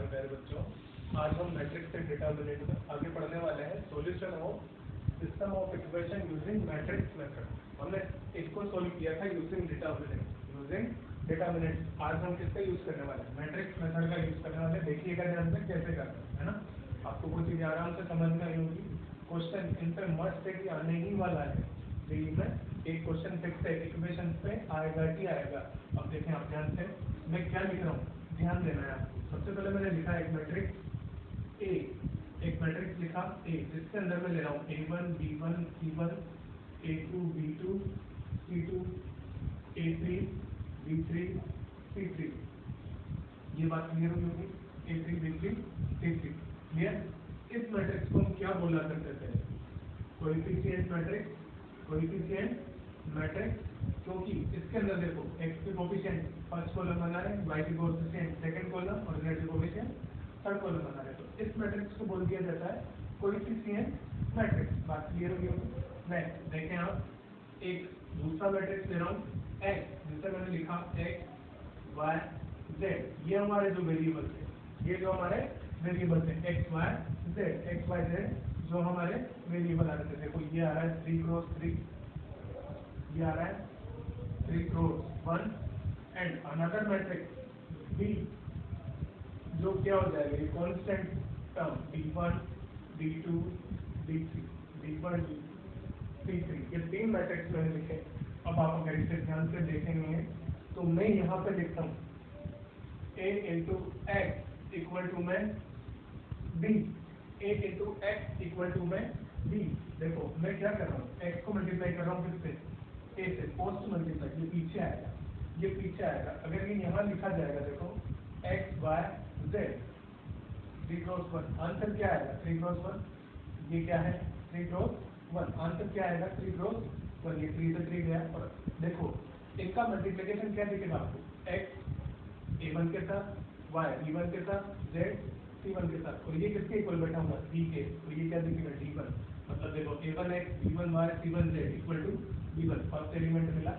प्यारे बच्चों, आज हम मैट्रिक्स से डिटरमिनेंट में आगे पढ़ने वाले हैं। Solution of system of equation using matrix method. हमने इसको सॉल्व किया था यूजिंग डिटरमिनेंट। आज हम किसका यूज करने वाले हैं? मैट्रिक्स मेथड का यूज करने वाले हैं। देखिएगा ध्यान से कैसे करते हैं, है ना। आपको वो चीजें आराम से समझ में आई होगी। क्वेश्चन इन पे मस्ट से कि आने ही वाला है। देखिए मैं एक क्वेश्चन फिक्स है, इक्वेशन पे आएगा कि आएगा। अब देखें आप ध्यान से, मैं क्या लिख रहा हूँ, ध्यान देना है आपको। सबसे पहले मैंने लिखा एक मैट्रिक्स ए, एक मैट्रिक्स लिखा ए, जिसके अंदर मैं ले रहा हूँ A1 B1 C1 A2 B2 C2 A3 B3 C3। ये बात क्लियर हुई होगी। A3 B3 C3 clear. इस मैट्रिक्स को हम क्या बोला करते थे? Coefficient matrix. कोएफिशिएंट मैट्रिक्स क्योंकि इसके अंदर देखो x के कोएफिशिएंट फर्स्ट कॉलम बना रहे, y के कोएफिशिएंट सेकंड कॉलम और z के कोएफिशिएंट थर्ड कॉलम बना रहे। तो इस मैट्रिक्स को बोल दिया जाता है कोएफिशिएंट मैट्रिक्स। बात क्लियर हुई होगी। मैं देखें आप, एक दूसरा मैट्रिक्स ले रहा हूँ x, जिसे मैंने लिखा x y z। ये हमारे जो वेरिएबल्स है, ये जो हमारे वेरिएबल्स है x y z जो हमारे वेरिएबल आ रहे थे। देखो ये आ रहा है 3 क्रॉस 3, ये आ रहा है 3 cross 1 and another matrix b, जो क्या हो जाएगा, ये constant term d1 d2 d3 d1 d3। ये तीन मैट्रिक्स मैंने लिखे। अब आप अगर इसे ध्यान से देखेंगे तो मैं यहाँ पे लिखता हूँ a into x equal to में b, a into x equal to में b। देखो मैं क्या कर रहा हूँ, x को मल्टीप्लाई कर रहा हूँ किससे, a से, पोस्ट मल्टीप्लाई। ये पीछे आएगा, ये पीछे आएगा। अगर ये यहाँ लिखा जाएगा, देखो x y z 3 cross 1, answer क्या आएगा 3 क्रॉस 1। ये क्या है 3 क्रॉस 1, आंसर क्या आएगा 3 क्रॉस 1। ये 3 से 3 गया। और देखो इनका मल्टीप्लिकेशन क्या दिखेगा आपको, x a1 के साथ, y b1 के साथ, z c1 के साथ, और ये किसके इक्वल बैठा हुआ b के। तो ये क्या दिखेगा d1। मतलब देखो a1x b1y c1z equal to b1। First element मिला।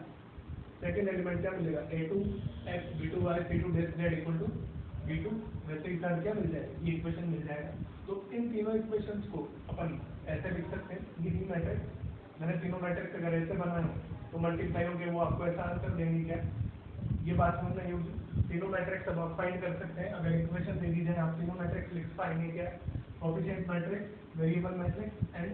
सेकंड एलिमेंट क्या मिलेगा, a2x b2y c2z equal to b2। वैसे ही साथ क्या मिल जाएगा, ये इक्वेशन मिल जाएगा। तो इन तीनों इक्वेशंस को अपन ऐसे लिख सकते हैं। ये मैट्रिक्स मैंने तीनों मैट्रिक्स अगर ऐसे बनाए तो मल्टीप्लाई होंगे, वो आपको ऐसा आंसर देंगे। क्या ये बात समझ नहीं होगी। तीनों मैट्रिक्स अब आप फाइंड कर सकते हैं। अगर इक्वेशन दे दी जाए, आप तीनों मैट्रिक्स लिख पाएंगे। क्या, coefficient matrix, variable matrix and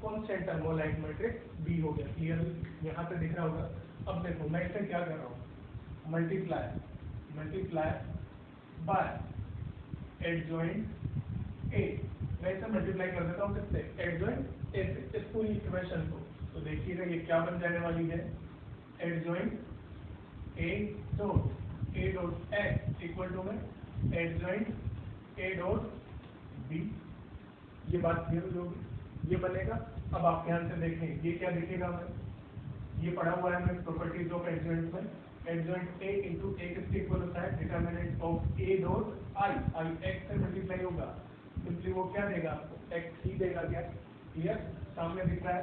constant term like matrix B हो गया। क्लियर, यहाँ पे दिख रहा होगा। अब देखो मैं इसे क्या कर रहा हूँ, मल्टीप्लाई बाय एडजॉइंट ए। मैं इसे मल्टीप्लाई कर देता हूँ किससे, एडजॉइंट ए से, इस पूरी इक्वेशन को। तो देखिएगा ये क्या बन जाने वाली है, adjoint a dot x equal to में एडजॉइंट a डॉट b। ये बात क्लियर होगी, ये बनेगा। अब आप ध्यान से देखें, ये क्या दिखेगा हमें, ये पढ़ा हुआ है हमें प्रॉपर्टीज ऑफ एडजॉइंट में। एडजॉइंट a इंटू a किसके इक्वल होता है, determinant of a dot i। x से मल्टीप्लाई होगा, सिंपली वो क्या देगा आपको, x ही देगा। क्या क्लियर, सामने दिख रहा है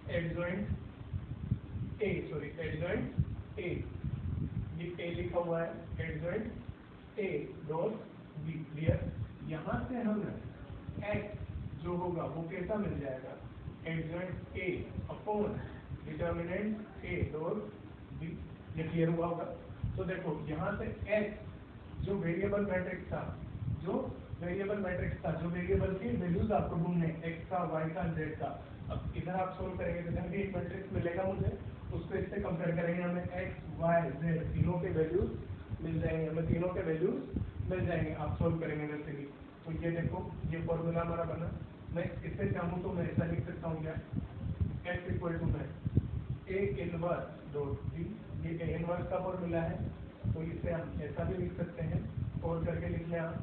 एडजॉइंट a, ये a लिखा हुआ है, adjoint a dot b। Clear, यहाँ से हमें x जो होगा वो कैसा मिल जाएगा, adjoint a upon determinant a dot b। ये क्लियर हुआ होगा। तो देखो यहाँ से x जो वेरिएबल मैट्रिक्स था, जो वेरिएबल की वैल्यूज आपको ढूंढने, x का, y का, z का। अब इधर आप सोल्व करेंगे तो जब भी एक मैट्रिक्स मिलेगा मुझे, उसको इससे कंपेयर करेंगे, हमें x y z तीनों के वैल्यूज मिल जाएंगे, हमें तीनों के वैल्यूज मिल जाएंगे। आप सोल्व करेंगे वैसे भी। तो ये देखो ये फॉर्मूला हमारा बना। मैं इससे चाहूँ तो मैं ऐसा लिख सकता हूँ, क्या x इक्वल टू में a इनवर्स डॉट b। ये a इनवर्स का फॉर्मूला है, तो इसे हम ऐसा भी लिख सकते हैं, और करके लिख लें आप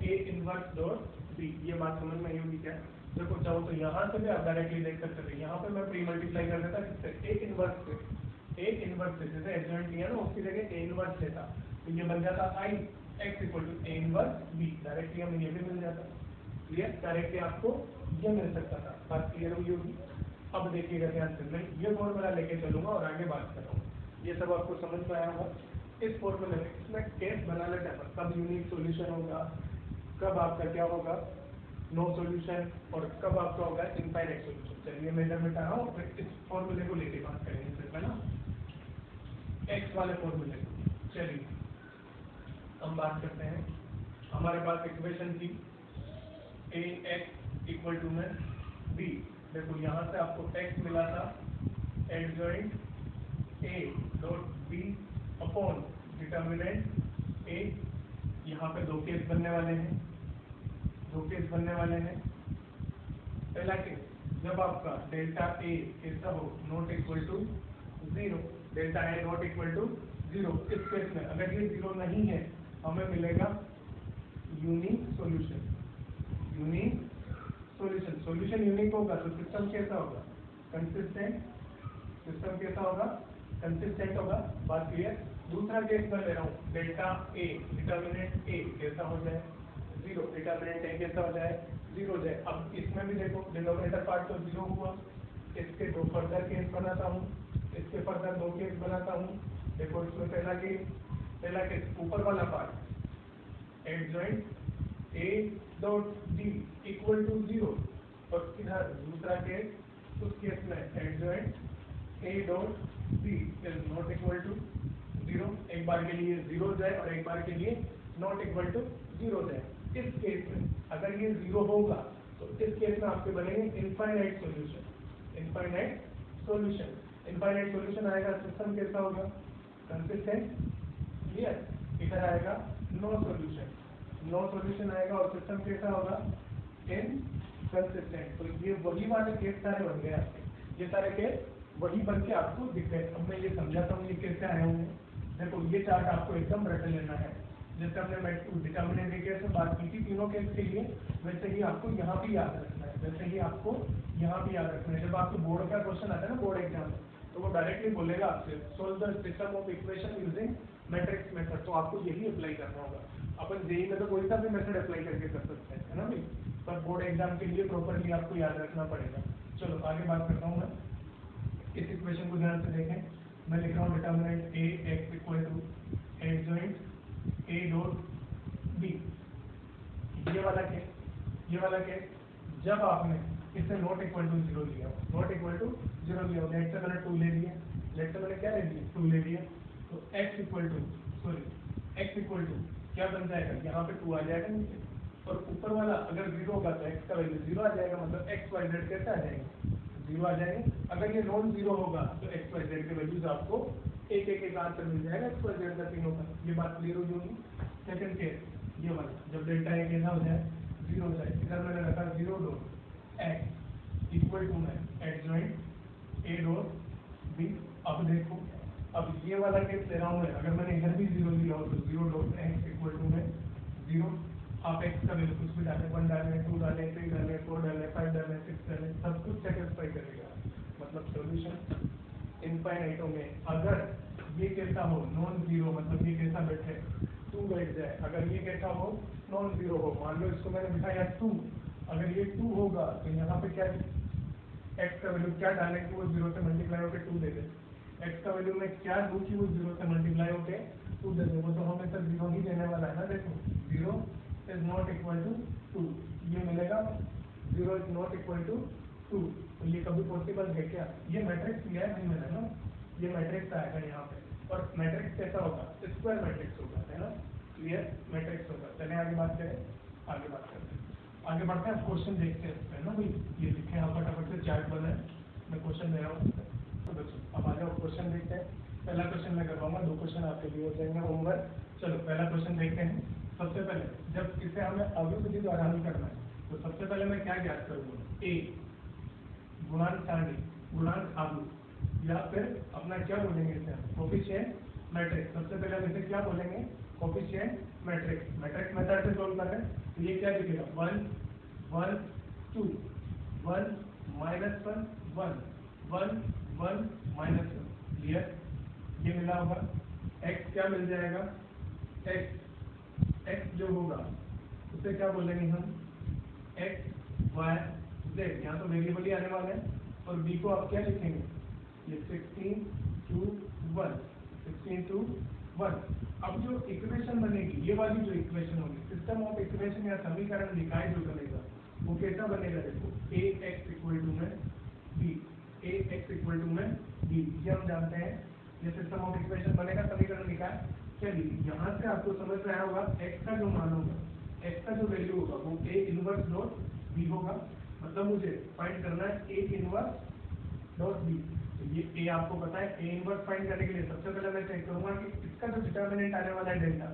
a इनवर्स डॉट b। ये बात समझ में आई होगी। क्या देखो चाहो तो यहाँ से भी आप डायरेक्टली देख सकते थे। यहाँ पे मैं प्री मल्टीप्लाई कर देता किससे, a इनवर्स से, जैसे एडजॉइंट लिया ना उसकी जगह a इनवर्स लेता, तो ये बन जाता i x equal to a inverse b। Directly हमें ये भी मिल जाता। क्लियर, डायरेक्टली आपको ये मिल सकता था। बात क्लियर हुई होगी। अब देखिएगा ध्यान से, मैं ये फॉर्मूला लेके चलूंगा और आगे बात कर रहा हूँ। ये सब आपको समझ में आया होगा। इस फॉर्मूले में इसमें केस बना लेते हैं, कब यूनिक सॉल्यूशन होगा, कब आपका क्या होगा नो सॉल्यूशन, और कब आपका होगा इनफाइनाइट सॉल्यूशन। चलिए मैं इधर मिटा रहा हूँ, फिर इस फॉर्मूले को लेके बात करेंगे फिर, है ना, एक्स वाले फॉर्मूले को। चलिए हम बात करते हैं, हमारे पास इक्वेशन थी ए एक्स इक्वल टू में बी। देखो यहाँ से आपको एक्स मिला था adjoint A dot b upon determinant a. यहाँ पे दो केस बनने वाले हैं, दो केस बनने वाले हैं। पहला केस, जब आपका डेल्टा ए कैसा हो not equal to zero, delta A not equal to zero. इस केस में अगर ये जीरो नहीं है हमें मिलेगा unique solution. Unique solution, solution unique होगा तो सिस्टम कैसा होगा कंसिस्टेंट, सिस्टम कैसा होगा कंसिस्टेंट होगा। बात क्लियर। दूसरा केस मैं ले रहा हूँ, डेल्टा ए डिटर्मिनेंट ए कैसा हो जाए जीरो, डिटर्मिनेंट ए कैसा हो जाए जीरो हो जाए। अब इसमें भी देखो डिनोमिनेटर पार्ट तो जीरो हुआ, इसके दो फर्दर केस बनाता हूँ, इसके फर्दर दो केस बनाता हूँ। देखो इसमें पहला केस ऊपर वाला part adjoint A dot B equal to zero, और इधर दूसरा केस, उस केस में adjoint A dot B is not equal to zero. एक बार के लिए जीरो हो जाए और एक बार के लिए नॉट इक्वल टू जीरो हो जाए। इस केस में अगर ये जीरो होगा तो इस केस में आपके बनेंगे infinite solution. Infinite solution, infinite solution आएगा, सिस्टम कैसा होगा कंसिस्टेंट। क्लियर। इधर आएगा नो सॉल्यूशन, नो सॉल्यूशन आएगा और सिस्टम कैसा होगा इनकंसिस्टेंट। तो ये वही वाले केस सारे बन गए आपके, ये सारे केस वही बन के आपको दिख गए। अब मैं ये समझाता हूँ ये कैसे आए होंगे। देखो ये चार्ट आपको एकदम रट लेना है, जैसे हमने डिटर्मिनेंट केस में बात की थी तीनों केस के लिए, वैसे ही आपको यहाँ भी याद रखना है, वैसे ही आपको यहाँ भी याद रखना है। जब आपको बोर्ड का क्वेश्चन आता है ना बोर्ड एग्जाम में, तो वो डायरेक्टली बोलेगा आपसे solve the system of equation using matrix method, तो आपको यही अप्लाई करना होगा। अपन जेई में तो कोई सा भी मेथड अप्लाई करके कर सकते हैं, है ना भाई, पर बोर्ड एग्जाम के लिए प्रॉपरली आपको याद रखना पड़ेगा। चलो आगे बात करता हूँ मैं। इस इक्वेशन को ध्यान से देखें, मैं लिख रहा हूँ determinant A x equal to adjoint A dot B. ये वाला केस जब आपने इसे नॉट इक्वल टू जीरो लिया, नॉट इक्वल टू जीरो लिया, लेट से मैंने 2 ले लिया, लेट से मैंने क्या ले लिया 2 ले लिया, तो x इक्वल टू क्या बन जाएगा, यहाँ पे 2 आ जाएगा नीचे, और ऊपर वाला अगर जीरो होगा तो x का वैल्यू जीरो आ जाएगा, मतलब x y z कैसे आ जाएंगे जीरो आ जाएंगे। अगर ये नॉन जीरो होगा तो x y z के वैल्यूज आपको एक एक आंसर मिल जाएगा x y z का तीनों का। ये बात क्लियर हो जाएगी। सेकंड केस ये वाला, जब डेल्टा ए कैसा हो जाए जीरो हो जाए, इधर मैंने रखा zero dot X equal to में एडजॉइंट ए डॉट बी। अब देखो अब ये वाला केस ले रहा हूँ मैं, अगर मैंने इधर भी जीरो लिया हो तो zero dot X equal to में जीरो। आप एक्स का वैल्यू कुछ भी डालें, 1 डालें, 2 डालें, 3 डालें, 4 डालें, 5 डालें, 6 डालें, सब कुछ सेटिस्फाई करेगा, मतलब सॉल्यूशन इनफाइनाइटों में। अगर ये कैसा हो नॉन जीरो, मतलब ये कैसा बैठे 2 बैठ जाए, अगर ये कैसा हो नॉन जीरो हो, मान लो इसको मैंने बिठाया 2, अगर ये 2 होगा तो यहाँ पे क्या एक्स का वैल्यू क्या डालें कि वो जीरो से मल्टीप्लाई होकर 2 दे दे, एक्स का वैल्यू में क्या दूं कि वो जीरो से मल्टीप्लाई होकर 2 दे दे, वो तो हमेशा जीरो ही देने वाला है ना। देखो zero is not equal to 2, ये मिलेगा zero is not equal to 2, तो ये कभी पॉसिबल है क्या, ये मैट्रिक्स लिया है नहीं मैंने ना, ये मैट्रिक्स आएगा यहाँ पे, और मैट्रिक्स कैसा होगा स्क्वायर मैट्रिक्स होगा, है ना, क्लियर मैट्रिक्स होगा। चलिए आगे बात करें, आगे बात करते हैं, आगे बढ़ते हैं, क्वेश्चन देखते हैं, है ना भाई, ये लिखे यहाँ फटाफट से चार्ट बना है, मैं क्वेश्चन दे रहा हूँ। तो बच्चों अब आ जाओ क्वेश्चन देखते हैं। पहला क्वेश्चन मैं करवाऊंगा, 2 क्वेश्चन आपके लिए हो जाएंगे होमवर्क। चलो पहला क्वेश्चन देखते हैं। सबसे पहले जब इसे हमें अवयव विधि द्वारा हल करना है तो सबसे पहले मैं क्या ज्ञात करूंगा, ए गुणांक सारणी, गुणांक आलू, या फिर अपना क्या बोलेंगे इसे कोफिशिएंट मैट्रिक्स। सबसे पहले हम इसे क्या बोलेंगे कोफिशिएंट मैट्रिक्स। मैट्रिक्स मेथड से सोल्व कर रहे हैं तो ये क्या दिखेगा 1 1 2 1 -1 1 1 1 -1, क्लियर। ये मिला होगा, x क्या मिल जाएगा, x जो होगा उसे क्या बोलेंगे हम x y z, यहाँ तो वेरिएबल ही आने वाले हैं, और b को आप क्या लिखेंगे, ये 16 to 1, 16 to 1। अब जो इक्वेशन बनेगी, ये वाली जो इक्वेशन होगी, सिस्टम ऑफ इक्वेशन या समीकरण लिखाए जो बनेगा वो कैसा बनेगा? देखो ax इक्वल टू में b, ax इक्वल टू में b, ये हम जानते हैं ये सिस्टम ऑफ इक्वेशन बनेगा, समीकरण लिखा है। चलिए यहाँ से आपको समझ में आया होगा x का जो मान होगा, x का जो वैल्यू होगा वो a इनवर्स डॉट b होगा। मतलब मुझे फाइंड करना है a इनवर्स डॉट b। तो ये a आपको पता है, a इनवर्स फाइंड करने के लिए सबसे पहले मैं चेक करूंगा कि इसका जो डिटर्मिनेंट आने वाला है डेल्टा,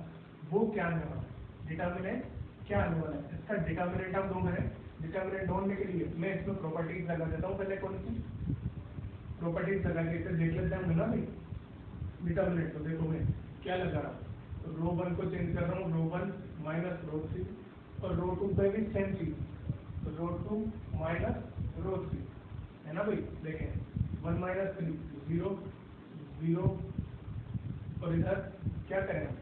वो क्या आने वाला है, डिटर्मिनेंट क्या आने वाला है। इसका डिटर्मिनेंट हम ढूंढ रहे हैं। डिटर्मिनेंट ढूंढने के लिए मैं इसमें प्रॉपर्टीज लगा देता हूँ। पहले कौन सी प्रॉपर्टीज लगा के इसे देख लेते हैं हम ना भाई। डिटर्मिनेंट तो देखो मैं क्या लगा रहा हूँ, तो रो 1 को चेंज कर रहा हूँ, रो 1 माइनस रो 3, और रो 2 पे भी सेम चीज, तो रो 2 माइनस रो 3 है ना भाई। देखें 1 माइनस 3 0 0, और इधर क्या करेंगे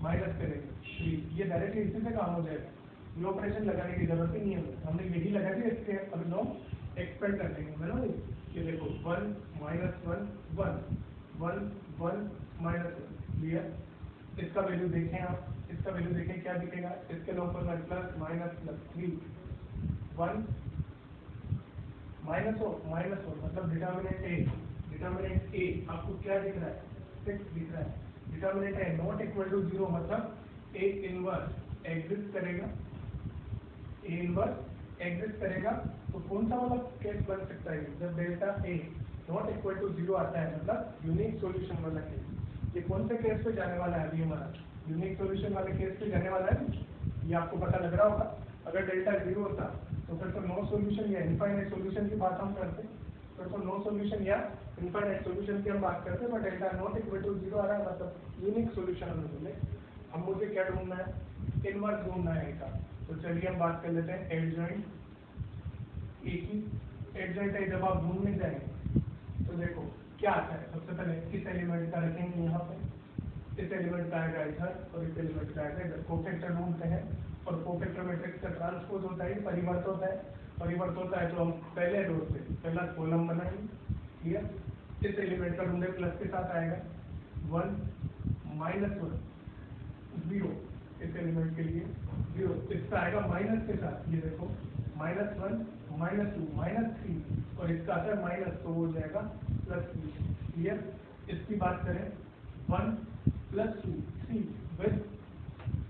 माइनस करेंगे 3। ये डायरेक्टली इसी से काम हो जाएगा, ये ऑपरेशन लगाने की जरूरत ही नहीं है, हमने यही लगा दिया। इसके अब हम एक्सपेंड कर देंगे है ना। ये देखो 1 माइनस 1 1 1 1 माइनस 1, क्लियर। इसका वैल्यू देखें आप, इसका वैल्यू देखें क्या दिखेगा, इसके लोग पर मैं प्लस माइनस प्लस 3 1 माइनस हो मतलब डिटर्मिनेंट ए आपको क्या दिख रहा है, 6 दिख रहा है। डिटर्मिनेंट है नॉट इक्वल टू 0 मतलब ए इनवर्स एग्जिस्ट करेगा, ए इनवर्स एग्जिस्ट करेगा। तो कौन सा वाला केस बन सकता है, जब delta A not equal to 0 आता है, मतलब यूनिक सॉल्यूशन वाला केस। ये कौन से केस पे जाने वाला है, अभी हमारा यूनिक सॉल्यूशन वाले केस पे जाने वाला है, ये आपको पता लग रहा होगा। अगर डेल्टा 0 होता तो फिर तो नो सॉल्यूशन या इनफाइनाइट सॉल्यूशन की बात हम करते, फिर तो नो सॉल्यूशन या इनफाइनाइट सॉल्यूशन की हम बात करते हैं। But delta not equal to 0 आ रहा है, मतलब यूनिक सॉल्यूशन हमें मिले। अब मुझे क्या ढूंढना है, इनवर्स ढूंढना है इसका। तो चलिए हम बात कर लेते हैं एडजॉइंट ए की। एडजॉइंट है जब आप ढूंढने जाएंगे तो देखो क्या आता है। सबसे पहले इस एलिमेंट का रखेंगे यहाँ पे, इस एलिमेंट का आएगा इधर, और इस एलिमेंट का आएगा इधर। कोफैक्टर ढूंढते हैं, और कोफैक्टर मैट्रिक्स का ट्रांसपोज होता है, परिवर्त होता है। परिवर्त होता है तो हम पहले रो से पहला कॉलम बनाएंगे, क्लियर। इस एलिमेंट का ढूंढे प्लस के साथ आएगा 1 माइनस 1 0, इस एलिमेंट के लिए 0। इसका आएगा माइनस के साथ, ये देखो माइनस 1 माइनस 2 माइनस 3, और इसका आता है माइनस, तो हो जाएगा प्लस 3, क्लियर। इसकी बात करें 1 प्लस 2 3 विद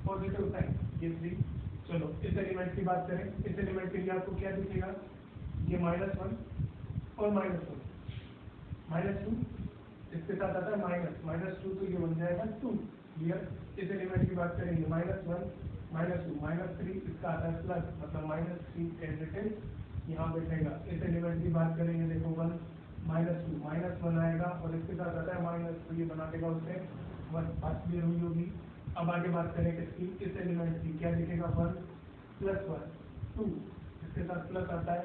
पॉजिटिव साइन, ये 3। चलो इस एलिमेंट की बात करें, इस एलिमेंट के लिए आपको क्या दिखेगा, ये माइनस 1 और माइनस 1 माइनस 2, इसके साथ आता है माइनस 2, तो ये बन जाएगा 2, क्लियर। इस एलिमेंट की बात करेंगे माइनस 1 माइनस 2 माइनस 3, इसका आता है प्लस, मतलब माइनस 3 एज इट इज यहाँ बैठेगा। इस एलिमेंट की बात करेंगे, देखो 1 माइनस 2 माइनस 1 आएगा, और इसके साथ आता है माइनस, तो ये बना देगा उससे 1, बात क्लियर हुई होगी। अब आगे बात करें किसकी, इस एलिमेंट की, क्या दिखेगा 1 प्लस 1 2, इसके साथ प्लस आता है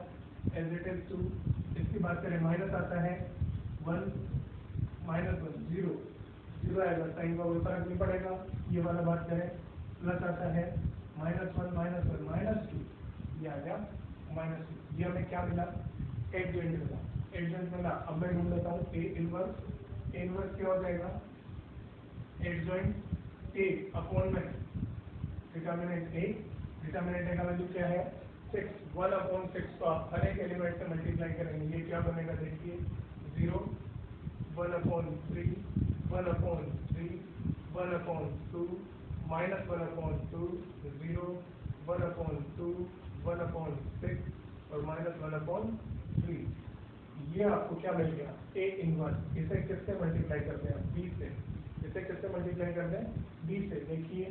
एज इट इज 2। इसकी बात करें माइनस आता है 1 माइनस 1 0 0 आएगा, साइन का कोई फर्क नहीं पड़ेगा। ये वाला बात करें प्लस आता है माइनस 1 माइनस 2, ये आ गया माइनस 2। ये हमें क्या मिला, एडजॉइंट मिला, एडजॉइंट मिला। अब मैं ढूंढ लेता हूँ ए इनवर्स। ए इनवर्स क्या हो जाएगा, एडजॉइंट ए अपॉन में डिटर्मिनेंट ए। डिटर्मिनेंट ए का वैल्यू क्या है 6, 1 अपॉन 6, तो आप हर एक एलिमेंट से मल्टीप्लाई करेंगे, ये क्या बनेगा देखिए 0 1 upon 3 1 upon 3 1 upon 2 minus 1 upon 2 0 1 upon 2 1 upon 6 और माइनस 1 अपॉन 3। ये आपको क्या मिल गया, ए इनवर्स। इसे किससे मल्टीप्लाई करते हैं, बी से। इसे किससे मल्टीप्लाई करते हैं, बी से। देखिए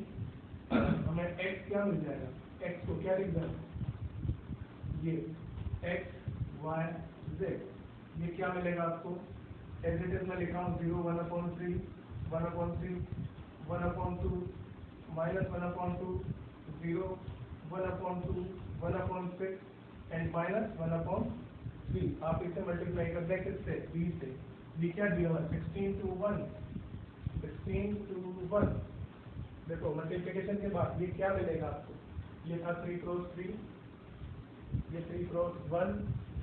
हमें x क्या मिल जाएगा, x को क्या लिख दें, ये x y z, ये क्या मिलेगा आपको, एज इट इज मैं लिख रहा हूँ 0 1 upon 3 1 upon 3 1 upon 2 minus 1 upon 2 0 1 upon 2 1 upon 6 and minus 1 upon 3। आप इसे मल्टीप्लाई करते हैं किससे, b से। b क्या दिया हुआ 16 to 1 16 to 1। देखो मल्टीप्लिकेशन के बाद ये क्या मिलेगा आपको, ये था 3 क्रॉस 3, ये 3 क्रॉस 1,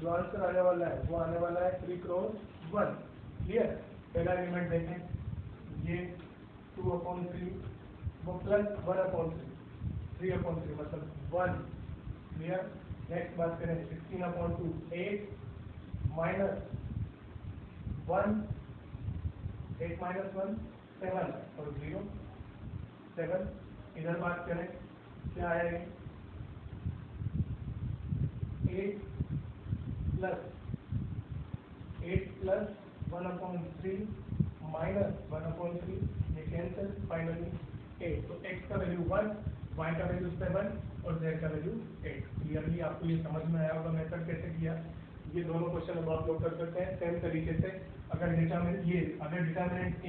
जो आंसर आने वाला है वो आने वाला है 3 क्रॉस 1, क्लियर। पहला एलिमेंट देखें, ये 2/3 वो प्लस 1/3 3/3 मतलब 1 क्लियर। नेक्स्ट बात करें 16/2 8 माइनस 1 8 माइनस 1 7 और 0 7। इधर बात करें क्या है 8 प्लस 1/3 माइनस 1/3 ये कैंसिल फाइनली 8। तो x का वैल्यू 1, y का वैल्यू 7 और z का वैल्यू 8। क्लियरली आपको ये समझ में आया होगा मेथड कैसे किया। ये दोनों क्वेश्चन अब आप लोग कर सकते हैं सेम तरीके से। अगर डिटरमिनेंट a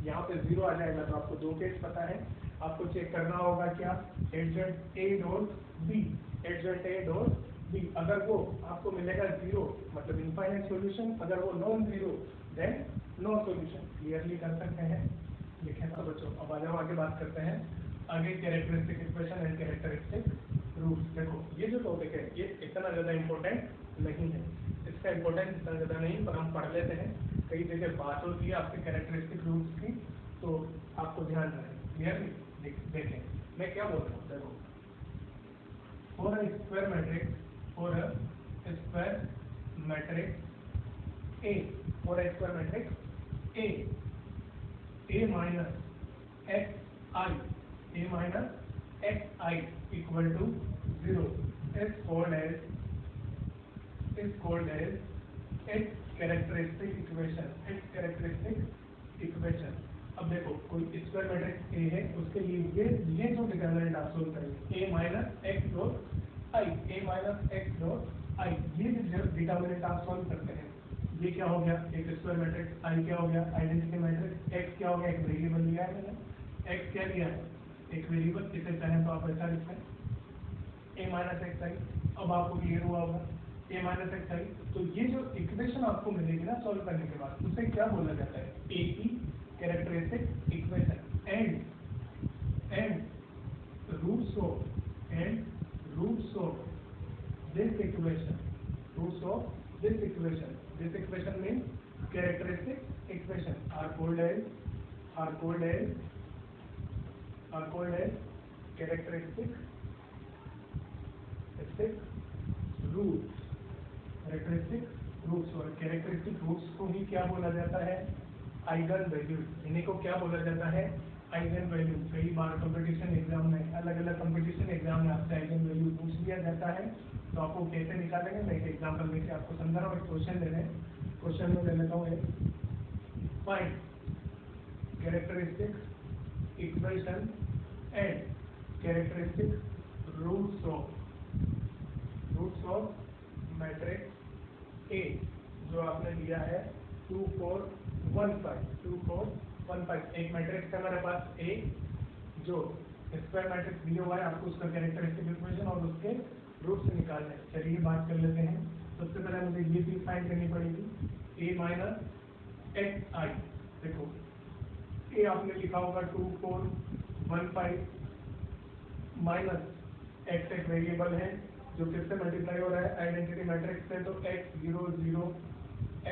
यहाँ पे 0 आ जाएगा तो आपको दो केस पता है। आपको चेक करना होगा क्या HZA.B अगर वो आपको मिलेगा 0 मतलब इनफाइनाइट सॉल्यूशन, अगर वो non zero then no solution. Clearly कर सकते हैं। लिखे था बच्चों। अब आगे बात करते हैं आगे characteristic equation and characteristic roots. देखो ये जो टॉपिक है ये इतना ज़्यादा इम्पोर्टेंट नहीं है, इसका इम्पोर्टेंस इतना ज़्यादा नहीं, पर हम पढ़ लेते हैं। कई जगह बात होती है आपके कैरेक्टरिस्टिक रूट्स की, तो आपको ध्यान रहे। क्लियरली देखें मैं क्या बोल रहा हूँ। देखो for a square matrix A, for a square matrix A minus xi equal to 0 is called as its characteristic equation। अब देखो कोई स्क्वायर मैट्रिक्स A है, उसके लिए ये जो डिटरमिनेंट आप सोल्व करेंगे A minus x dot I ये जो डिटरमिनेंट आप सोल्व करते हैं ये क्या हो गया एक स्क्वायर मैट्रिक्स, I क्या हो गया आइडेंटिटी मैट्रिक्स, x क्या हो गया एक वेरिएबल लिया है मैंने, x क्या लिया है एक वेरिएबल, इसे चाहें तो आप ऐसा लिखें A माइनस एक्स आई। अब आपको क्लियर हुआ होगा A माइनस एक्स आई। तो ये जो इक्वेशन आपको मिलेगी ना सॉल्व करने के बाद उसे क्या बोला जाता है A की characteristic equation and roots of this equation means characteristic equation are called as characteristic roots और कैरेक्टरिस्टिक रूट्स को ही क्या बोला जाता है आइगन वैल्यू। इन्हीं को क्या बोला जाता है आइगन वैल्यू। कई बार कंपटीशन एग्जाम में अलग अलग कंपटीशन एग्जाम में आपसे आइगन वैल्यू पूछ लिया जाता है, तो आपको कैसे निकालेंगे मैं एक एग्जांपल लेके आपको समझा रहा हूँ। एक क्वेश्चन ले रहे हैं, क्वेश्चन में ले लेता हूँ find characteristic equation and characteristic roots of matrix A जो आपने लिया है 2 4 1 5। एक मैट्रिक्स है मेरे पास A जो स्क्वायर मैट्रिक्स दिया हुआ है, आपको उसका कैरेक्टरिस्टिक इक्वेशन और उसके रूट्स निकालने हैं। चलिए बात कर लेते हैं। सबसे पहले मुझे ये चीज फाइंड करनी पड़ेगी A माइनस एक्स आई। देखो A आपने लिखा होगा 2 4 1 5 माइनस एक्स एक वेरिएबल है जो किससे मल्टीप्लाई हो रहा है आइडेंटिटी मैट्रिक्स से, तो x 0 0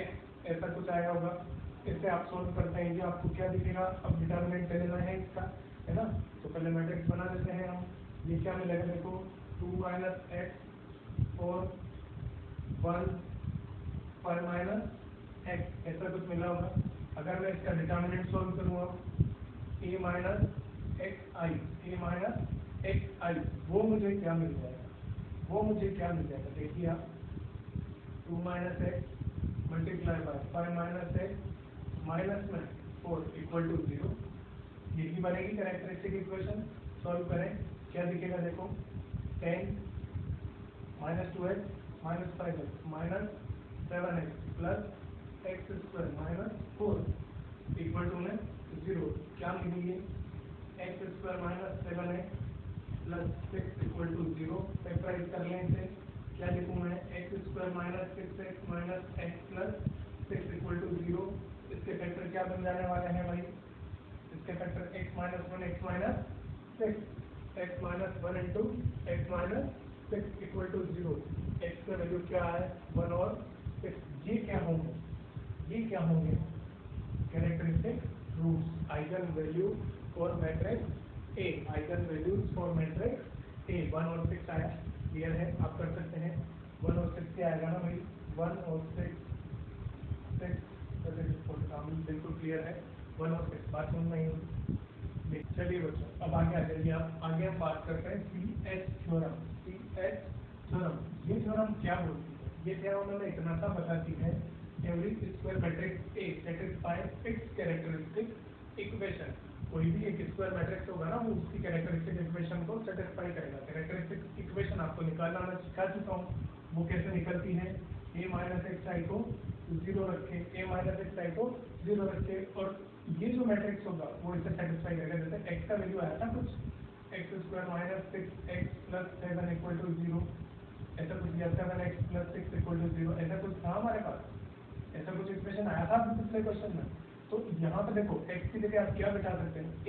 x ऐसा कुछ आया होगा। इससे आप सोल्व करते हैं ये आपको क्या दिखेगा। अब डिटरमिनेंट लेना है इसका, है ना, तो पहले मैट्रिक्स बना लेते हैं हम। ये क्या मिलेगा देखो 2 माइनस एक्स और 1 5 माइनस एक्स ऐसा कुछ मिला होगा। अगर मैं इसका डिटरमिनेंट सोल्व करूँगा A माइनस एक्स आई वो मुझे क्या मिल जाएगा देखिए आप 2 minus x multiply by 5 minus X minus में 4 इक्वल टू 0। यही बनेगी कैरेक्टरिस्टिक इक्वेशन। सॉल्व करें क्या दिखेगा देखो 10 minus 2x minus 5x minus 7x plus X square minus 4 equal to में 0। क्या मिलेगी X square minus 7x plus 6 equal to 0। Factorise कर लें इसे, क्या लिखूँ मैं X square minus 6x minus X plus 6 equal to 0। इसके फैक्टर क्या बन जाने वाले हैं भाई, इसके factor x minus 1 x minus 1 into X minus 6 equal to 0। X का वैल्यू क्या है 1 और 6। ये क्या होंगे characteristic roots eigen value for matrix A, eigen values for matrix A 1 और 6 आया, क्लियर है, आप कर सकते हैं। 1 और 6 क्या आएगा ना भाई, 1 और 6 बिल्कुल क्लियर है, 1 और 6 बात समझ में आई। चलिए बच्चों अब आगे आ जाइए आप, आगे हम बात करते हैं CH थ्योरम। CH थ्योरम, ये थ्योरम क्या बोलती है, ये थ्योरम हमें इतना सा बताती है, every square matrix A satisfies it's characteristic equation. कोई भी एक स्क्वायर मैट्रिक्स होगा ना, वो उसकी कैरेक्टरिस्टिक इक्वेशन को सेटिस्फाई करेगा। कैरेक्टरिस्टिक इक्वेशन आपको निकालना मैं सिखा चुका हूँ, वो कैसे निकलती है, a माइनस एक्स आई को 0 रखे, a माइनस एक्स आई को 0 रखे, और ये जो मैट्रिक्स होगा वो इसे सेटिस्फाई करेगा। जैसे x का वैल्यू आया था कुछ, X square minus 6x plus 7 equal to 0, ऐसा कुछ, या 7x प्लस 6 इक्वल टू 0, ऐसा कुछ था हमारे पास, ऐसा कुछ इक्वेशन आया था पिछले क्वेश्चन में। तो यहाँ पे देखो x की जगह आप क्या बिठा सकते हैं, a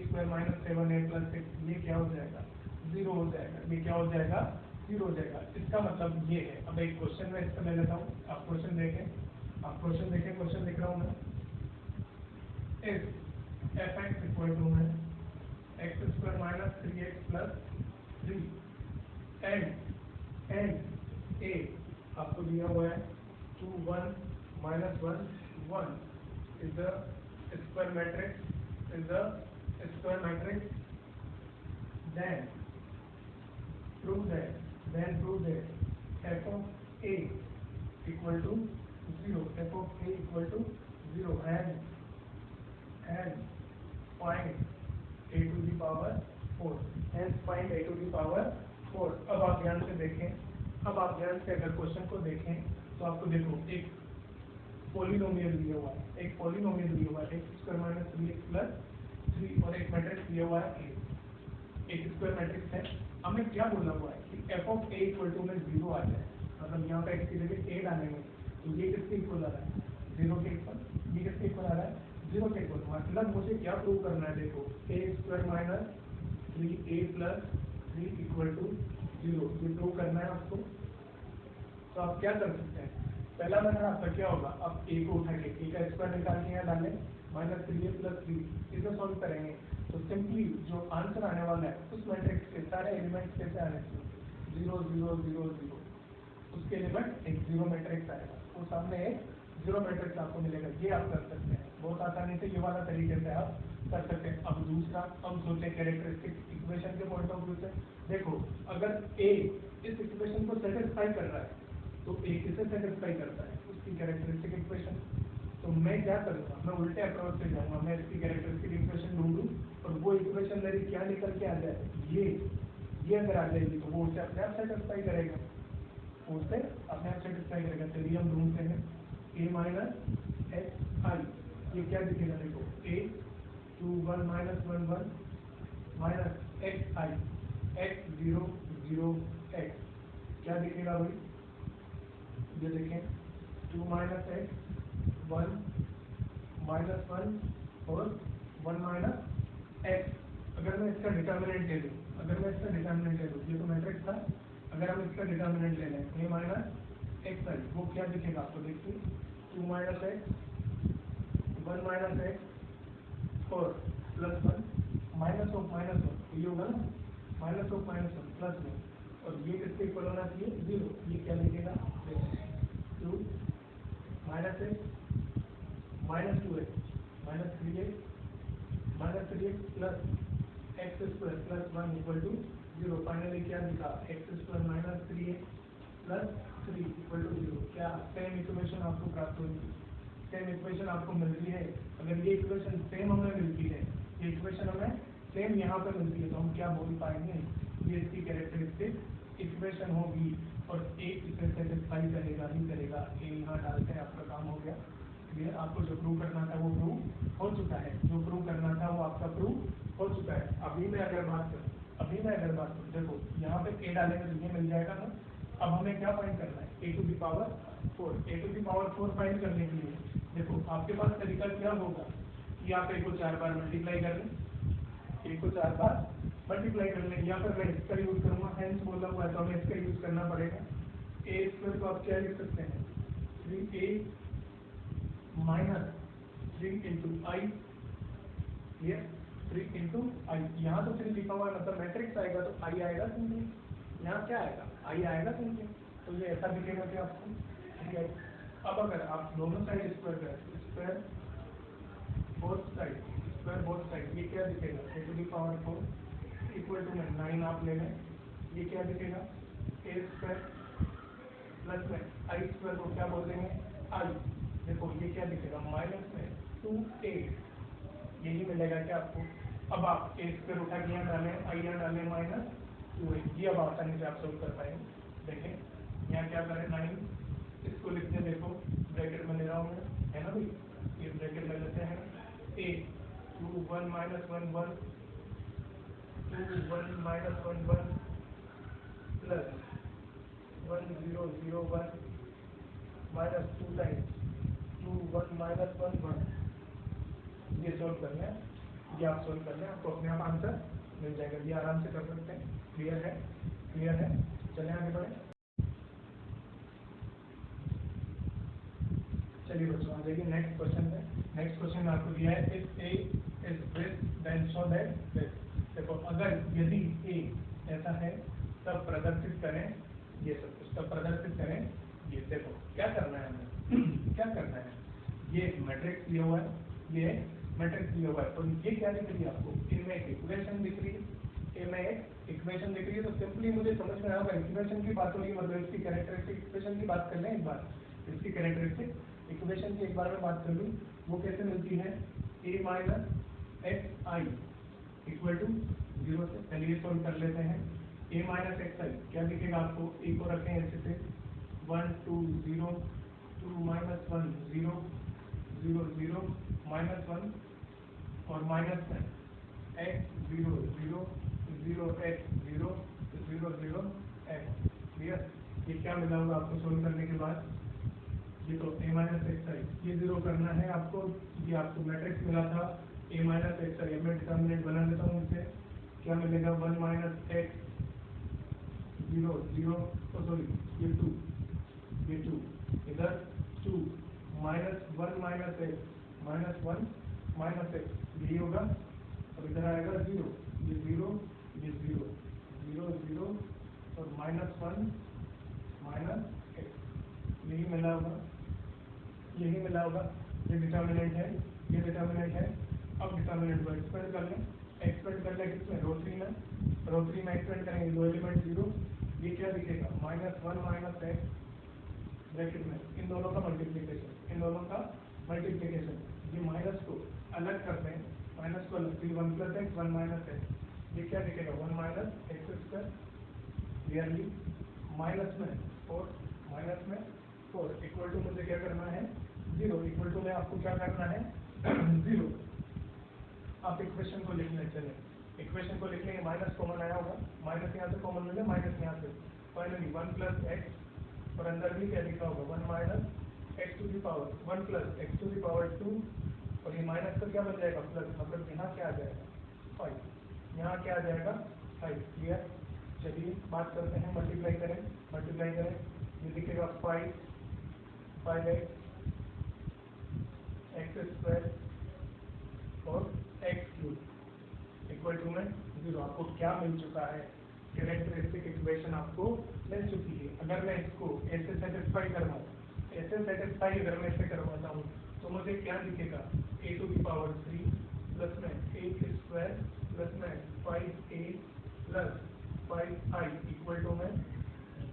square minus 7a plus 6, ये क्या हो जाएगा, 0 हो जाएगा, ये क्या हो जाएगा, 0 हो जाएगा। इसका मतलब ये है। अब एक क्वेश्चन में इसका ले लेता हूँ, आप क्वेश्चन देखें, आप क्वेश्चन देखें, क्वेश्चन लिख रहा हूँ मैं, इफ fx इक्वल टू है x square minus 3x plus 3 and a आपको दिया हुआ है 2 1 माइनस 1 1 is the square matrix, is the square matrix, then prove that f of a equal to 0, f of a equal to 0 and find a to the power 4, and find a to the power 4। अब आप ध्यान से देखें, अब आप ध्यान से अगर क्वेश्चन को देखें तो आपको देखो एक पॉलिनोमियल दिया हुआ है, एक पॉलिनोमियल दिया हुआ है x square minus 3x plus 3, और एक मैट्रिक्स दिया हुआ है a, एक स्क्वायर मैट्रिक्स है। हमें क्या बोलना हुआ है कि f of a equal to में 0 आ जाए, मतलब यहाँ पे x की जगह a डालेंगे तो ये किसके इक्वल आ रहा है, 0 के इक्वल, ये किसके इक्वल आ रहा है, 0 के इक्वल। मतलब मुझे क्या प्रूव करना है, देखो a square minus 3a plus 3 equal to 0, ये प्रूव करना है आपको। तो आप क्या कर सकते हैं, पहला मेथड आपका क्या होगा, आप a को उठा के a का स्क्वायर निकाल के यहाँ डालें, माइनस 3a प्लस 3, इसे सॉल्व करेंगे तो सिंपली जो आंसर आने वाला है उस मैट्रिक्स के सारे एलिमेंट्स कैसे आने चाहिए, 0 0 0 0, उसके एलिमेंट एक 0 मैट्रिक्स आएगा, वो सामने एक 0 मैट्रिक्स आपको मिलेगा। ये आप कर सकते हैं बहुत आसानी से, ये वाला तरीके से आप कर सकते हैं। अब दूसरा हम सोचे कैरेक्टरिस्टिक इक्वेशन के पॉइंट ऑफ व्यू से, देखो अगर a इस इक्वेशन को सेटिस्फाई कर रहा है तो a किसे सेटिस्फाई करता है, उसकी कैरेक्टरिस्टिक इक्वेशन। तो मैं क्या करूँगा, मैं उल्टे अप्रोच से जाऊँगा, मैं इसकी कैरेक्टरिस्टिक इक्वेशन ढूंढूँ और वो इक्वेशन मेरी क्या निकल के आ जाए, ये अगर आ जाएगी तो वो उसे अपने आप सेटिस्फाई करेगा, उसे अपने आप सेटिस्फाई करेगा। चलिए हम ढूंढते हैं a माइनस एक्स आई, ये क्या दिखेगा, देखो a 2 1 माइनस 1 1 माइनस एक्स आई एक्स 0 0 एक्स, क्या दिखेगा भाई, ये देखें 2 माइनस एक्स 1 माइनस 1 और 1 माइनस एक्स। अगर मैं इसका डिटर्मिनेंट ले लूँ, अगर मैं इसका डिटर्मिनेंट ले लूँ, ये तो मैट्रिक्स था, अगर हम इसका डिटर्मिनेंट ले लें a माइनस एक्स आई, वो क्या दिखेगा आपको, देखिए 2 माइनस एक्स 1 माइनस एक्स और प्लस 1 माइनस ऑफ माइनस 1, ये होगा ना माइनस ऑफ माइनस 1 प्लस 1, और ये किसके इक्वल होना चाहिए, 0, ये क्या लिखेगा, 2 minus X minus 2x minus 3x plus X square plus 1 equal to 0। Finally क्या लिखा, X square minus 3x plus 3 equal to 0। क्या सेम इक्वेशन आपको प्राप्त होगी, सेम इक्वेशन आपको मिल रही है। अगर ये इक्वेशन सेम हमें मिलती है, ये इक्वेशन हमें सेम यहाँ पर मिलती है, तो हम क्या बोल पाएंगे, ये इसकी कैरेक्टरिस्टिक इक्वेशन होगी और a इसे सेटिस्फाई करेगा ही करेगा। a यहाँ डालते हैं, आपका काम हो गया। ये आपको जो प्रूव करना था वो प्रूव हो चुका है, जो प्रूव करना था वो आपका प्रूव हो चुका है। अभी मैं अगर बात करूँ, देखो यहाँ पे a डालेंगे तो ये मिल जाएगा ना। अब हमें क्या फाइंड करना है, a to the power 4, a to the power 4 find करने के लिए देखो आपके पास तरीका क्या होगा कि आप a को 4 बार मल्टीप्लाई कर लें, a को 4 बार मल्टीप्लाई कर लें, या फिर मैं इसका यूज करूँगा, हेंस बोला हुआ है तो हमें इसका यूज करना पड़ेगा। a स्क्वायर को आप क्या लिख सकते हैं, 3a minus 3 into I clear? 3 into I, यहाँ तो 3 लिखा हुआ है मतलब मैट्रिक्स आएगा तो आई आएगा सिंपली, यहाँ क्या आएगा? आई आएगा सिंपली, तो ये ऐसा दिखेगा कि आपको, ठीक है। अब अगर आप दोनों साइड स्क्वायर करें, स्क्वायर बोथ साइड, ये क्या दिखेगा? A to the power 4 equal to में 9 आप ले लें, ये क्या दिखेगा? ए स्क्वायर प्लस में आई स्क्वायर को क्या बोल देंगे? आई। देखो ये क्या दिखेगा? माइनस में 2a, यही मिलेगा क्या आपको? अब आप ए स्क्वायर उठा के यहाँ डालें, आई यहाँ डालें माइनस 2a, ये अब आसानी से आप सोल्व कर पाएंगे। देखें यहाँ क्या करें, 9 इसको लिखते हैं, देखो ब्रैकेट में ले रहा हूँ मैं, है ना भाई, ये ब्रैकेट में लेते हैं a 2 1 माइनस 1 1 2 1 माइनस 1 1 प्लस 1 0 0 1 माइनस 2 टाइम्स 2 1 माइनस 1 1, ये सोल्व कर लें, ये आप सोल्व कर लें, आपको अपने आप आंसर मिल जाएगा, ये आराम से कर सकते हैं। क्लियर है? क्लियर है? चलें आगे बढ़े। चलिए बच्चों आ जाइए नेक्स्ट क्वेश्चन पे। नेक्स्ट क्वेश्चन में आपको दिया है if A is this then show that this. देखो अगर यदि ए ऐसा है तब प्रदर्शित करें ये सब कुछ, तब प्रदर्शित करें ये। देखो क्या करना है हमें क्या करना है, ये मैट्रिक्स दिया हुआ है, ये मैट्रिक्स दिया हुआ है, तो ये क्या दिख रही है आपको? इनमें एक इक्वेशन दिख रही है, ए में एक इक्वेशन दिख रही है, तो सिंपली मुझे समझ में आएगा इक्वेशन की बात हो रही है, मतलब इसकी कैरेक्टरिस्टिक इक्वेशन की बात कर लें एक बार। इसकी कैरेक्टरिस्टिक इक्वेशन की एक बार में बात कर लूँ, वो कैसे मिलती है? a minus X I equal to 0 से, चलिए सॉल्व कर लेते हैं। a माइनस एक्स आई क्या दिखेगा आपको? a को रखें ऐसे से 1 2 0 2 माइनस 1 0 0 0 माइनस 1 और माइनस में x 0 0 0 x 0 0 0 x। क्लियर? ये क्या मिला होगा आपको सोल्व करने के बाद? ये तो a माइनस एक्स आई, ये जीरो करना है आपको, ये आपको मैट्रिक्स मिला था a माइनस एक्स आई, मैं डिटर्मिनेंट बना देता हूँ इसे, क्या मिलेगा? 1 माइनस एक्स 0 0, सॉरी ये 2 इधर 2 minus 1 minus X minus 1 minus x, यही होगा, और इधर आएगा 0, ये 0 ये 0 0 0 और माइनस 1 माइनस एक्स, यही मिला होगा, यही मिला होगा। ये डिटर्मिनेंट है, ये डिटर्मिनेंट है। अब डिटर्मिनेंट को एक्सपेंड कर लें, एक्सपेंड कर लें किसमें? रो 3 में, रो 3 में एक्सपेंड करेंगे, दो एलिमेंट 0, ये क्या दिखेगा? माइनस 1 माइनस एक्स ब्रैकेट में इन दोनों का मल्टीप्लिकेशन, इन दोनों का मल्टीप्लिकेशन, ये माइनस को अलग करते हैं, माइनस को अलग, 1 प्लस एक्स 1 माइनस एक्स, ये क्या दिखेगा? 1 minus X square, clearly minus में 4 माइनस में 4 इक्वल टू मुझे क्या करना है? 0 इक्वल टू में आपको क्या करना है? 0। आप इक्वेशन को लिख लें, चले इक्वेशन को लिख लेंगे, माइनस कॉमन आया होगा, माइनस यहाँ से कॉमन मिले, माइनस यहाँ से, फाइनली 1 प्लस एक्स और अंदर भी क्या लिखा होगा? 1 minus X to the power 1 plus X to the power 2, और ये माइनस का क्या बन जाएगा? प्लस, मतलब यहाँ क्या आ जाएगा? 5, यहाँ क्या आ जाएगा? 5। क्लियर? चलिए बात करते हैं, मल्टीप्लाई करें, ये दिखेगा 5 एक्स स्क्वायर और एक्स क्यूब इक्वल टू में 0। आपको क्या मिल चुका है? कैरेक्टरिस्टिक इक्वेशन आपको मिल चुकी है। अगर मैं इसको ऐसे सेटिस्फाई करवाऊँ, ऐसे सेटिस्फाई अगर मैं इसे करवाता हूँ तो मुझे क्या दिखेगा? a to the power 3 plus में a स्क्वायर प्लस में 5a plus 5i equal to में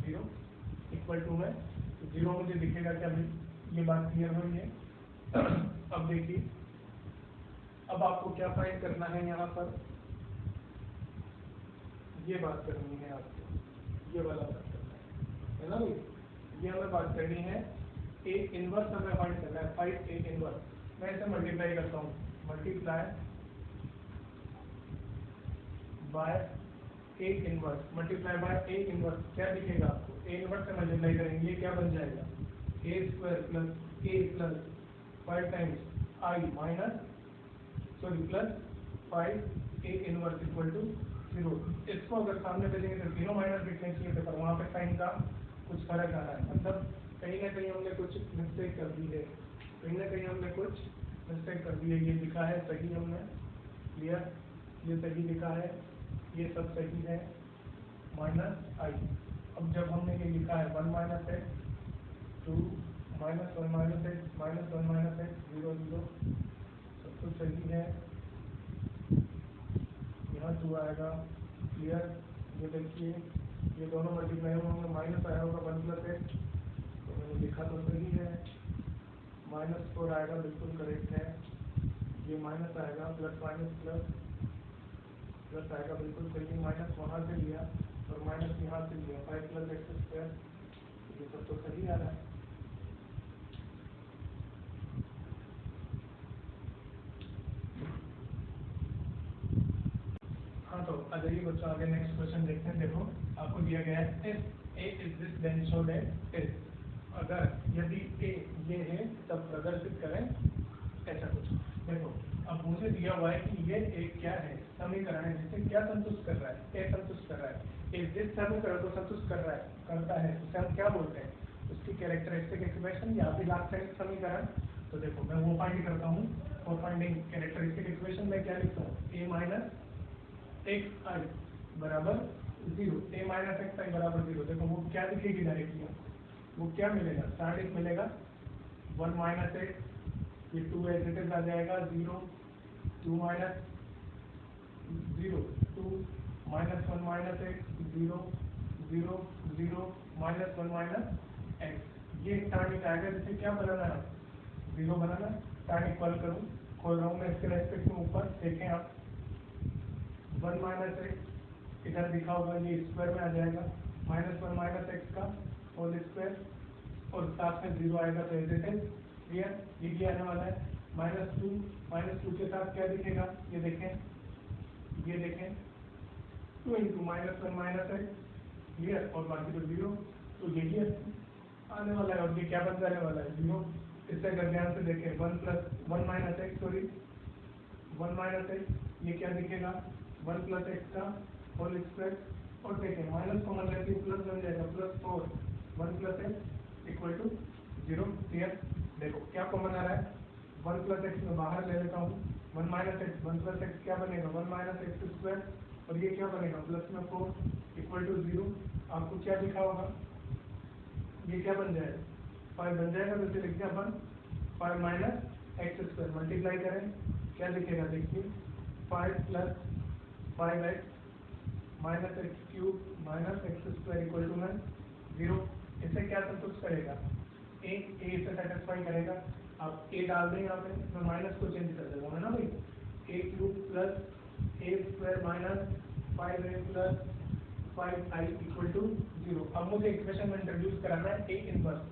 0, इक्वल टू में 0 मुझे दिखेगा क्या भाई? ये बात क्लियर हुई है? अब देखिए, अब आपको क्या फाइंड करना है? यहाँ पर ये बात करनी है आपको, ये वाला बात करना है ना भाई? ये हमें बात करनी है, ए इनवर्स हमें फाइंड करना है, 5a इनवर्स। मैं इसे मल्टीप्लाई करता हूँ, multiply by a inverse, multiply by a inverse, क्या दिखेगा आपको? a इनवर्स से मल्टीप्लाई करेंगे, ये क्या बन जाएगा? a square plus a plus 5 times i minus sorry plus 5a inverse equal to 0। इसको अगर सामने भेजेंगे तो 0 माइनस लिखने चाहिए थे, पर वहाँ पे साइन का कुछ फर्क आ रहा है, मतलब कहीं ना कहीं हमने कुछ मिस्टेक कर दी है, कहीं ना कहीं हमने कुछ मिस्टेक कर दी है। ये लिखा है सही हमने, क्लियर? ये सही लिखा है, ये सब सही है, माइनस आई। अब जब हमने ये लिखा है 1 minus x 2 minus 1 minus X minus 1 minus x 0 0 सब कुछ सही है। यहाँ 2 आएगा, क्लियर? ये देखिए ये दोनों मल्टीप्लाई होंगे, माइनस आया होगा 1 प्लस एक्स, तो मैंने लिखा तो सही है। -4 आएगा, बिल्कुल करेक्ट है। ये माइनस आएगा, प्लस माइनस प्लस प्लस आएगा, बिल्कुल सही। माइनस वहाँ से लिया और माइनस यहाँ से लिया, 5 प्लस एक्स स्क्वायर, ये सब तो सही आ रहा है। हाँ तो आ जाइए बच्चों, आगे नेक्स्ट क्वेश्चन देखते हैं। देखो आपको दिया गया है if A is this then show that is, अगर यदि ए ये है तब प्रदर्शित करें ऐसा कुछ। देखो अब मुझे दिया हुआ है कि ये एक क्या है, समीकरण है जिसे क्या संतुष्ट कर रहा है, ए संतुष्ट कर रहा है। इस जिस समीकरण को संतुष्ट कर रहा है करता है उसे हम क्या बोलते हैं, उसकी कैरेक्टरिस्टिक इक्वेशन या फिर लाक्षणिक समीकरण। तो देखो मैं वो फाइंड करता हूँ, वो फाइंडिंग कैरेक्टरिस्टिक इक्वेशन में क्या लिखता हूँ, ए माइनस एक्स आई बराबर 0, ए माइनस एक्स आई बराबर 0। देखो वो क्या दिखेगी डायरेक्टली, वो क्या मिलेगा, स्टार्टिंग मिलेगा 1 माइनस एक्स, ये 2 एज इट इज आ जाएगा 0, 2 minus 0 2 minus 1 minus x 0 0 0 minus 1 minus x. ये स्टार्टिंग आएगा जिसे क्या बनाना है, 0 बनाना। स्टार्टिंग कॉल करूँ, खोल रहा हूँ मैं इसके रेस्पेक्ट में, ऊपर देखें आप 1 माइनस एक्स इधर दिखा होगा, ये स्क्वायर में आ जाएगा, माइनस 1 माइनस एक्स का होल स्क्वायर और साथ में 0 आएगा तो एज इट इज। क्लियर? ये क्या आने वाला है, -2 के साथ क्या दिखेगा, ये देखें 2 into minus 1 minus x, clear? और बाकी तो 0, तो यही आने वाला है। और ये क्या बन जाने वाला है, 0। इससे अगर ध्यान से देखें 1 minus x, sorry 1 minus x, ये क्या दिखेगा 1 प्लस एक्स का होल स्क्वायर, और देखें माइनस कॉमन रहती है, प्लस बन जाएगा +4 1 plus X equal to 0। Clear? देखो क्या कॉमन आ रहा है, 1 प्लस एक्स में बाहर ले लेता हूँ, 1 माइनस एक्स 1 प्लस एक्स क्या बनेगा 1 माइनस एक्स स्क्वायर, और ये क्या बनेगा प्लस में 4 इक्वल टू 0। आपको क्या दिखा होगा, ये क्या बन जाएगा 5 बन जाएगा, तो इसे लिख दिया 1 5 माइनस एक्स स्क्वायर, मल्टीप्लाई करें क्या दिखेगा, देखिए 5 plus 5x minus X cube minus X square equal to 0। इसे क्या संतुष्ट करेगा, ए से सेटिस्फाई करेगा। आप ए डाल दें यहाँ पे, मैं माइनस को चेंज कर देता हूँ, है ना भाई, a cube plus a square minus 5a plus 5i equal to 0। अब मुझे इक्वेशन में इंट्रोड्यूस कराना है ए इनवर्स।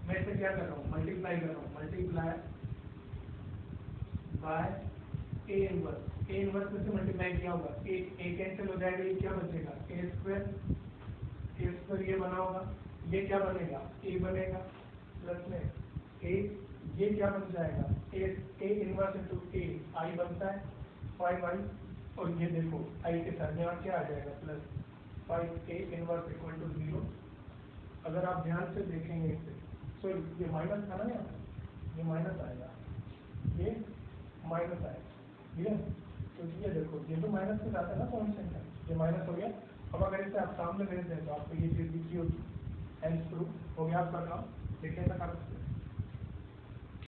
मैं इसे क्या कर रहा हूँ, मल्टीप्लाई कर रहा हूँ, multiply by A inverse. A inverse में से मल्टीप्लाई किया होगा, ए कैंसिल हो जाएगा, ये क्या बचेगा ए स्क्वायर ये बना होगा, ये क्या बनेगा ए बनेगा, प्लस में ए, ये क्या बन जाएगा ए इनवर्स इंटू ए आई बनता है 5i, और ये देखो आई के साथ यहाँ क्या आ जाएगा plus 5a inverse equal to 0। अगर आप ध्यान से देखेंगे इसे, सॉरी ये माइनस था ना, यहाँ ये माइनस आएगा, ये माइनस आएगा, ठीक है? क्योंकि ये देखो ये तो माइनस के साथ है ना, कॉन्स्टेंट है, ये माइनस हो गया। अब अगर इसे आप सामने भेज दें तो आपको ये चीज़ दिखी होगी, हेंस प्रूफ हो गया आपका काम। देखिए तक आप